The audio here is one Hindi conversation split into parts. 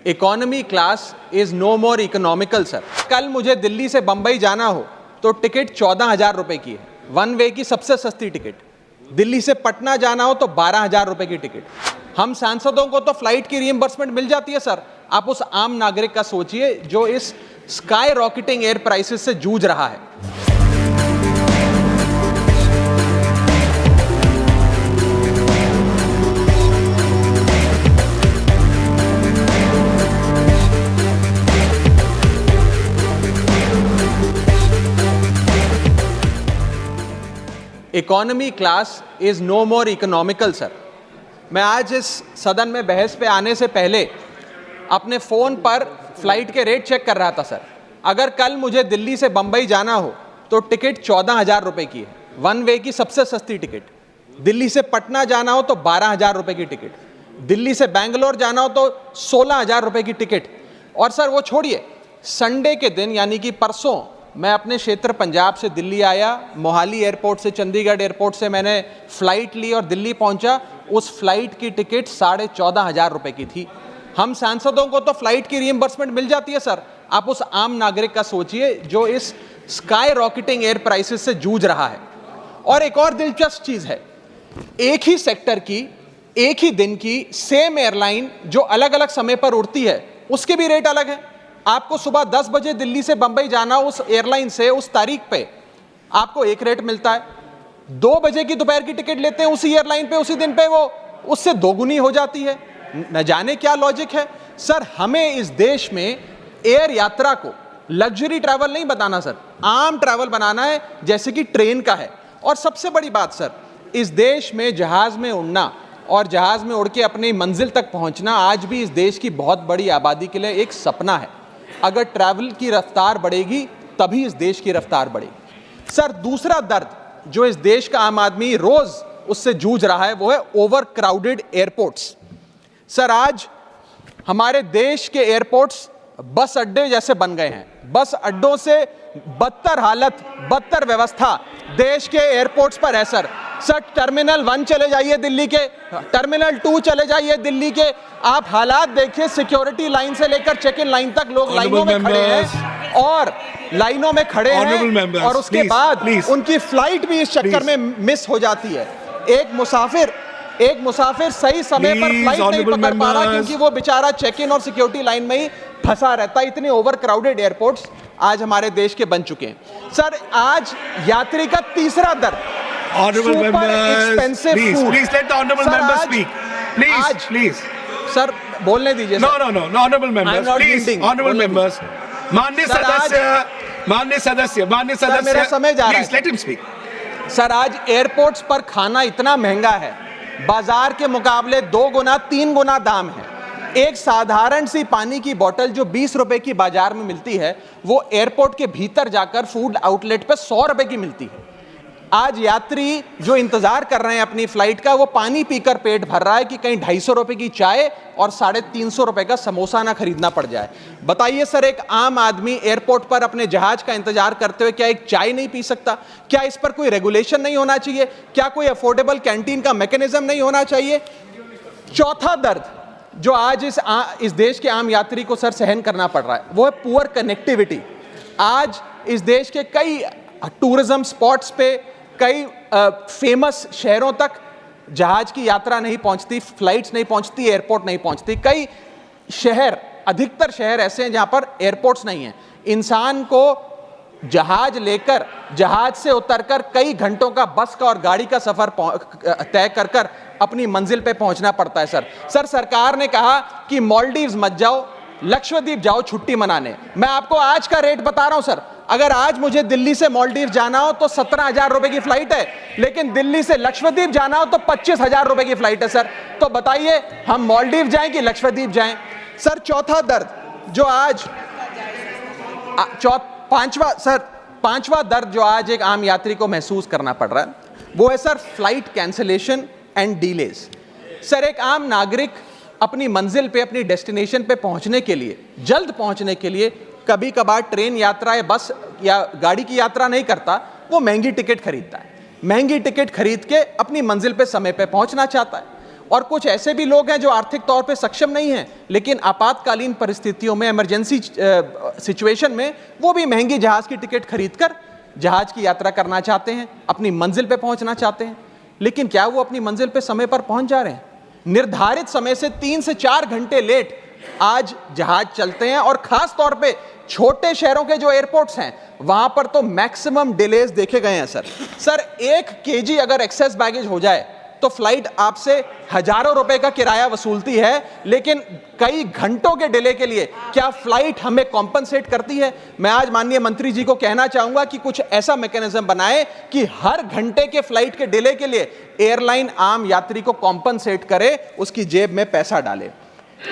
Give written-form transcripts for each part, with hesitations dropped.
Economy class is no more economical sir. कल मुझे दिल्ली से बंबई जाना हो तो टिकट 14,000 रुपए की है, वन वे की सबसे सस्ती टिकट। दिल्ली से पटना जाना हो तो 12,000 रुपए की टिकट। हम सांसदों को तो फ्लाइट की रीइंबर्समेंट मिल जाती है सर। आप उस आम नागरिक का सोचिए जो इस स्काई रॉकेटिंग एयर प्राइसेस से जूझ रहा है। Economy class is no more economical sir. मैं आज इस सदन में बहस पे आने से पहले अपने फ़ोन पर फ्लाइट के रेट चेक कर रहा था सर। अगर कल मुझे दिल्ली से बंबई जाना हो तो टिकट 14,000 रुपए की है, वन वे की सबसे सस्ती टिकट। दिल्ली से पटना जाना हो तो 12,000 रुपए की टिकट। दिल्ली से बैंगलोर जाना हो तो 16,000 रुपए की टिकट। और सर वो छोड़िए, संडे के दिन यानी कि परसों मैं अपने क्षेत्र पंजाब से दिल्ली आया, मोहाली एयरपोर्ट से चंडीगढ़ एयरपोर्ट से मैंने फ़्लाइट ली और दिल्ली पहुंचा। उस फ्लाइट की टिकट 14,500 रुपए की थी। हम सांसदों को तो फ्लाइट की रीइंबर्समेंट मिल जाती है सर। आप उस आम नागरिक का सोचिए जो इस स्काई रॉकेटिंग एयर प्राइसेस से जूझ रहा है। और एक और दिलचस्प चीज़ है, एक ही सेक्टर की एक ही दिन की सेम एयरलाइन जो अलग अलग समय पर उड़ती है उसके भी रेट अलग है। आपको सुबह 10 बजे दिल्ली से बंबई जाना, उस एयरलाइन से उस तारीख पे आपको एक रेट मिलता है। 2 बजे की दोपहर की टिकट लेते हैं उसी एयरलाइन पे, उसी दिन पे वो उससे दोगुनी हो जाती है। न जाने क्या लॉजिक है सर। हमें इस देश में एयर यात्रा को लग्जरी ट्रैवल नहीं बताना सर, आम ट्रैवल बनाना है जैसे कि ट्रेन का है। और सबसे बड़ी बात सर, इस देश में जहाज में उड़ना और जहाज में उड़ के अपनी मंजिल तक पहुंचना आज भी इस देश की बहुत बड़ी आबादी के लिए एक सपना है। अगर ट्रैवल की रफ्तार बढ़ेगी तभी इस देश की रफ्तार बढ़ेगी। सर दूसरा दर्द जो इस देश का आम आदमी रोज उससे जूझ रहा है वो है ओवर क्राउडेड एयरपोर्ट्स। सर आज हमारे देश के एयरपोर्ट्स बस अड्डे जैसे बन गए हैं। बस अड्डों से बदतर हालत, बदतर व्यवस्था देश के एयरपोर्ट्स पर है सर। सर टर्मिनल 1 चले जाइए दिल्ली के, टर्मिनल 2 चले जाइए दिल्ली के, आप हालात देखिए। सिक्योरिटी लाइन से लेकर चेक इन लाइन तक लोग लाइनों में खड़े हैं और लाइनों में खड़े हैं और उसके बाद उनकी फ्लाइट भी इस चक्कर में मिस हो जाती है। एक मुसाफिर सही समय पर फ्लाइट नहीं पकड़ पा रहा क्योंकि वो बेचारा चेक इन और सिक्योरिटी लाइन में ही फंसा रहता है। इतने ओवर क्राउडेड एयरपोर्ट्स आज हमारे देश के बन चुके हैं सर। आज यात्री का तीसरा दर्द, Honorable members, please let the honorable members speak. Please. Sir बोलने दीजिए। No, honorable members, please, honorable members. माननीय सदस्य, मेरा समय जा रहा है। Please let him speak. Sir आज एयरपोर्ट्स पर खाना इतना महंगा है, बाजार के मुकाबले 2 गुना 3 गुना दाम है। एक साधारण सी पानी की बोतल जो 20 रुपए की बाजार में मिलती है वो एयरपोर्ट के भीतर जाकर फूड आउटलेट पे 100 रुपए की मिलती है। आज यात्री जो इंतजार कर रहे हैं अपनी फ्लाइट का, वो पानी पीकर पेट भर रहा है कि कहीं 250 रुपए की चाय और 350 रुपए का समोसा ना खरीदना पड़ जाए। बताइए सर, एक आम आदमी एयरपोर्ट पर अपने जहाज का इंतजार करते हुए क्या एक चाय नहीं पी सकता? क्या इस पर कोई रेगुलेशन नहीं होना चाहिए? क्या कोई अफोर्डेबल कैंटीन का मैकेनिज्म नहीं होना चाहिए? चौथा दर्द जो आज इस देश के आम यात्री को सर सहन करना पड़ रहा है वो है पुअर कनेक्टिविटी। आज इस देश के कई टूरिज्म स्पॉट्स पे, कई फेमस शहरों तक जहाज की यात्रा नहीं पहुंचती, फ्लाइट्स नहीं पहुंचती, एयरपोर्ट नहीं पहुंचती। कई शहर, अधिकतर शहर ऐसे हैं जहां पर एयरपोर्ट्स नहीं हैं। इंसान को जहाज लेकर, जहाज से उतरकर कई घंटों का बस का और गाड़ी का सफर तय कर अपनी मंजिल पे पहुंचना पड़ता है सर सरकार ने कहा कि मालदीव्स मत जाओ, लक्षद्वीप जाओ छुट्टी मनाने। मैं आपको आज का रेट बता रहा हूं सर। अगर आज मुझे दिल्ली से मालदीव जाना हो तो 17,000 रुपए की फ्लाइट है, लेकिन दिल्ली से लक्षद्वीप जाना हो तो 25,000 रुपए की फ्लाइट है सर। तो बताइए हम मालदीव जाएं कि लक्षद्वीप जाएं? सर चौथा दर्द जो आज पांचवा दर्द जो आज एक आम यात्री को महसूस करना पड़ रहा है वो है sir flight cancellation and delays. Sir एक आम नागरिक अपनी मंजिल पे, अपनी डेस्टिनेशन पे पहुंचने के लिए, जल्द पहुंचने के लिए कभी कभार ट्रेन यात्रा या बस या गाड़ी की यात्रा नहीं करता, वो महंगी टिकट खरीदता है। महंगी टिकट खरीद के अपनी मंजिल पे समय पे पहुंचना चाहता है। और कुछ ऐसे भी लोग हैं जो आर्थिक तौर पे सक्षम नहीं हैं, लेकिन आपातकालीन परिस्थितियों में, इमरजेंसी सिचुएशन में वो भी महंगी जहाज की टिकट खरीदकर जहाज की यात्रा करना चाहते हैं, अपनी मंजिल पे पहुंचना चाहते हैं। लेकिन क्या वो अपनी मंजिल पे समय पर पहुंच जा रहे हैं? निर्धारित समय से 3 से 4 घंटे लेट आज जहाज चलते हैं, और खास तौर पे छोटे शहरों के जो एयरपोर्ट्स हैं वहां पर तो मैक्सिमम डिलेज देखे गए हैं सर 1 केजी अगर एक्सेस बैगेज हो जाए तो फ्लाइट आपसे हजारों रुपए का किराया वसूलती है, लेकिन कई घंटों के डिले के लिए क्या फ्लाइट हमें कॉम्पनसेट करती है? मैं आज माननीय मंत्री जी को कहना चाहूंगा कि कुछ ऐसा मैकेनिज्म बनाए कि हर घंटे के फ्लाइट के डिले के लिए एयरलाइन आम यात्री को कॉम्पनसेट करे, उसकी जेब में पैसा डाले।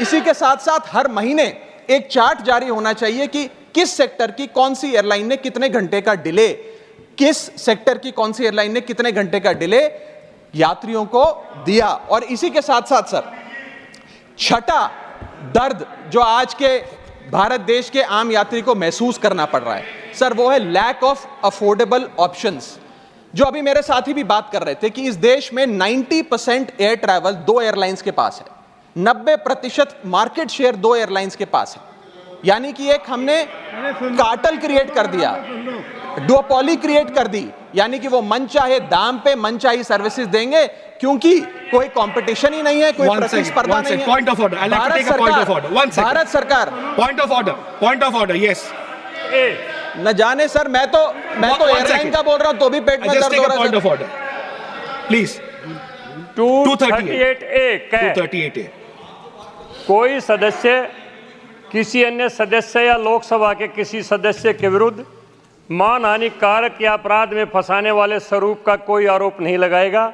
इसी के साथ साथ हर महीने एक चार्ट जारी होना चाहिए कि किस सेक्टर की कौन सी एयरलाइन ने कितने घंटे का डिले, किस सेक्टर की कौन सी एयरलाइन ने कितने घंटे का डिले यात्रियों को दिया। और इसी के साथ साथ सर, छठा दर्द जो आज के भारत देश के आम यात्री को महसूस करना पड़ रहा है सर, वो है लैक ऑफ अफोर्डेबल ऑप्शंस। जो अभी मेरे साथी भी बात कर रहे थे कि इस देश में 90% एयर ट्रैवल 2 एयरलाइंस के पास है, 90% मार्केट शेयर 2 एयरलाइंस के पास है। यानी कि एक हमने कार्टेल क्रिएट कर दिया, डुओपोली क्रिएट कर दी, यानी कि वो मनचाहे दाम पे मनचाही सर्विसेज देंगे, क्योंकि कोई कंपटीशन ही नहीं है, कोई प्रतिस्पर्धा नहीं है। Point of order. I'd like to take a point of order. One second. Bharat सरकार Point of order. Yes. न जाने सर, मैं तो एयरलाइन का बोल रहा हूं तो भी पेट में दर्द हो रहा है। Point of order. Please. 238A. कोई सदस्य किसी अन्य सदस्य या लोकसभा के किसी सदस्य के विरुद्ध मानहानि कारक या अपराध में फंसाने वाले स्वरूप का कोई आरोप नहीं लगाएगा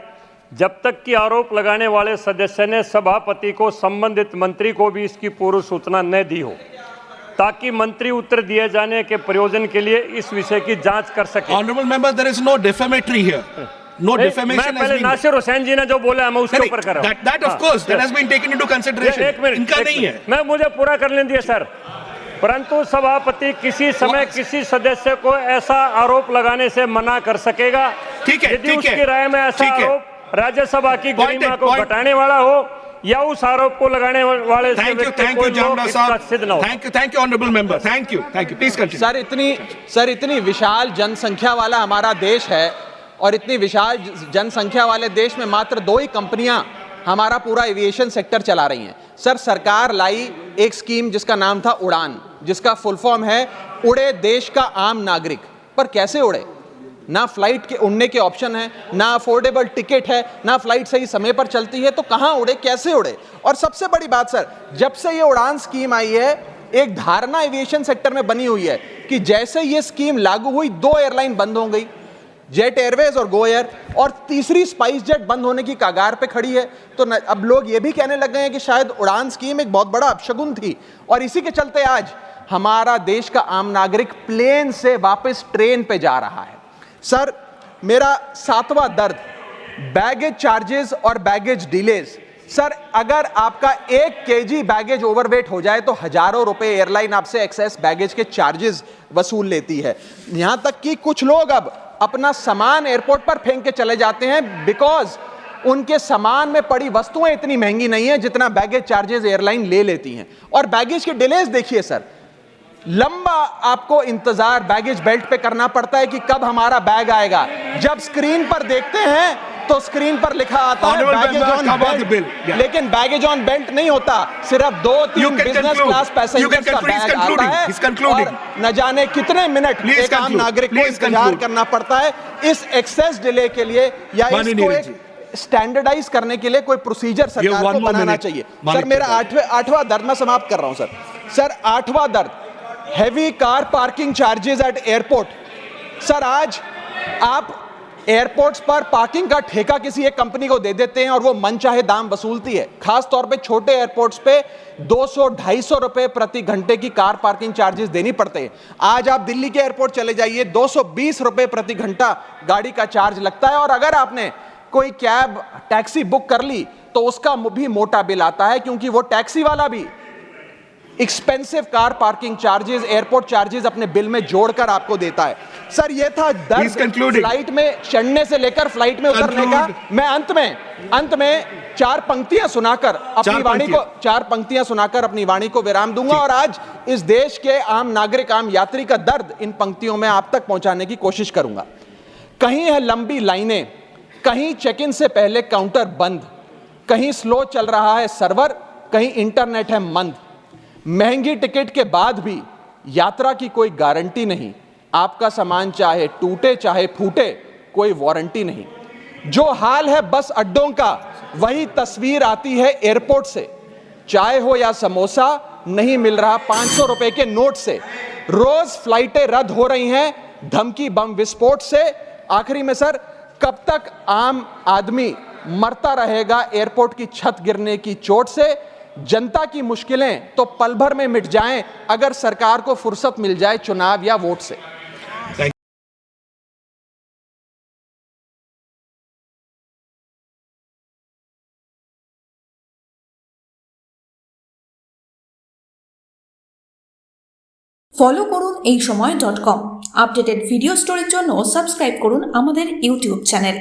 जब तक कि आरोप लगाने वाले सदस्य ने सभापति को संबंधित मंत्री को भी इसकी पूर्व सूचना न दी हो, ताकि मंत्री उत्तर दिए जाने के प्रयोजन के लिए इस विषय की जांच कर सके। Honorable member, there is no defamatory here. No defamation has been. Nasir Hussain जी ने जो बोला मैं उसके ऊपर कर रहा हूं। That of course that has been taken into consideration. एक मिनट, इनका नहीं है। मैं मुझे पूरा करने दिए सर। परंतु सभापति किसी समय किसी सदस्य को ऐसा आरोप लगाने से मना कर सकेगा यदि उसकी राय में ऐसा आरोप राज्यसभा की गरिमा को घटाने वाला हो या उस आरोप को लगाने वाले से कोई लोग इसका सिद्ध न हो। Thank you, honorable member. Thank you. Please continue. Sir इतनी विशाल जनसंख्या वाला हमारा देश है, और इतनी विशाल जनसंख्या वाले देश में मात्र 2 ही कंपनियां हमारा पूरा एविएशन सेक्टर चला रही हैं। सर सरकार लाई एक स्कीम जिसका नाम था उड़ान, जिसका फुल फॉर्म है उड़े देश का आम नागरिक। पर कैसे उड़े? ना फ्लाइट के उड़ने के ऑप्शन है, ना अफोर्डेबल टिकट है, ना फ्लाइट सही समय पर चलती है, तो कहां उड़े, कैसे उड़े? और सबसे बड़ी बात सर, जब से ये उड़ान स्कीम आई है एक धारणा एविएशन सेक्टर में बनी हुई है कि जैसे ये स्कीम लागू हुई 2 एयरलाइन बंद हो गई, जेट एयरवेज और गो एयर, और तीसरी स्पाइस जेट बंद होने की कगार पे खड़ी है। तो अब लोग ये भी कहने लग गए हैं कि शायद उड़ान स्कीम एक बहुत बड़ा अपशगुन थी, और इसी के चलते आज हमारा देश का आम नागरिक प्लेन से वापस ट्रेन पे जा रहा है। सर मेरा 7वां दर्द बैगेज चार्जेस और बैगेज डिलेज। सर अगर आपका 1 केजी बैगेज ओवरवेट हो जाए तो हजारों रुपए एयरलाइन आपसे एक्सेस बैगेज के चार्जेस वसूल लेती है। यहां तक कि कुछ लोग अब अपना सामान एयरपोर्ट पर फेंक के चले जाते हैं बिकॉज उनके सामान में पड़ी वस्तुएं इतनी महंगी नहीं है जितना बैगेज चार्जेस एयरलाइन ले लेती हैं। और बैगेज के डिलेज देखिए सर, लंबा आपको इंतजार बैगेज बेल्ट पे करना पड़ता है कि कब हमारा बैग आएगा। जब स्क्रीन पर देखते हैं तो स्क्रीन पर लिखा आता है बैगेज ऑन बेल्ट, लेकिन बैगेज ऑन बेल्ट नहीं होता, सिर्फ 2-3 बिजनेस क्लास पैसेंजर्स का बैग आता है, और न जाने कितने मिनट एक आम नागरिक को इंतजार करना पड़ता है इस एक्सेस डिले के लिए, या इसको एक स्टैंडर्डाइज करने के लिए कोई प्रोसीजर सरकार को बनाना चाहिए। सर मेरा 8वां दर्द मैं समाप्त कर रहा हूं सर 8वां दर्द heavy car parking charges eight airport. Sir आज आप एयरपोर्ट्स पर पार्किंग का ठेका किसी एक कंपनी को दे देते हैं और वो मनचाहे दाम वसूलती है। खास तौर पे छोटे एयरपोर्ट्स पे 200-250 रुपए प्रति घंटे की कार पार्किंग चार्जेस देनी पड़ते हैं। आज आप दिल्ली के एयरपोर्ट चले जाइए, 220 रुपए प्रति घंटा गाड़ी का चार्ज लगता है, और अगर आपने कोई कैब टैक्सी बुक कर ली तो उसका भी मोटा बिल आता है, क्योंकि वो टैक्सी वाला भी expensive car parking charges, airport charges अपने बिल में जोड़कर आपको देता है। सर ये था दर्द फ्लाइट में चढ़ने से लेकर फ्लाइट में उतरने का। मैं अंत में चार पंक्तियां सुनाकर अपनी वाणी को विराम दूंगा और आज इस देश के आम नागरिक, आम यात्री का दर्द इन पंक्तियों में आप तक पहुंचाने की कोशिश करूंगा। कहीं है लंबी लाइनें, कहीं चेक इन से पहले काउंटर बंद, कहीं स्लो चल रहा है सर्वर, कहीं इंटरनेट है मंद। महंगी टिकट के बाद भी यात्रा की कोई गारंटी नहीं, आपका सामान चाहे टूटे चाहे फूटे कोई वारंटी नहीं। जो हाल है बस अड्डों का वही तस्वीर आती है एयरपोर्ट से। चाय हो या समोसा नहीं मिल रहा 500 रुपए के नोट से। रोज फ्लाइटें रद्द हो रही हैं धमकी बम विस्फोट से। आखिरी में सर, कब तक आम आदमी मरता रहेगा एयरपोर्ट की छत गिरने की चोट से? जनता की मुश्किलें तो पल भर में मिट जाएं अगर सरकार को फुर्सत मिल जाए चुनाव या वोट से। ফলো করুন এই সময়.com আপডেটেড ভিডিও স্টোরির জন্য সাবস্ক্রাইব করুন আমাদের ইউটিউব চ্যানেল।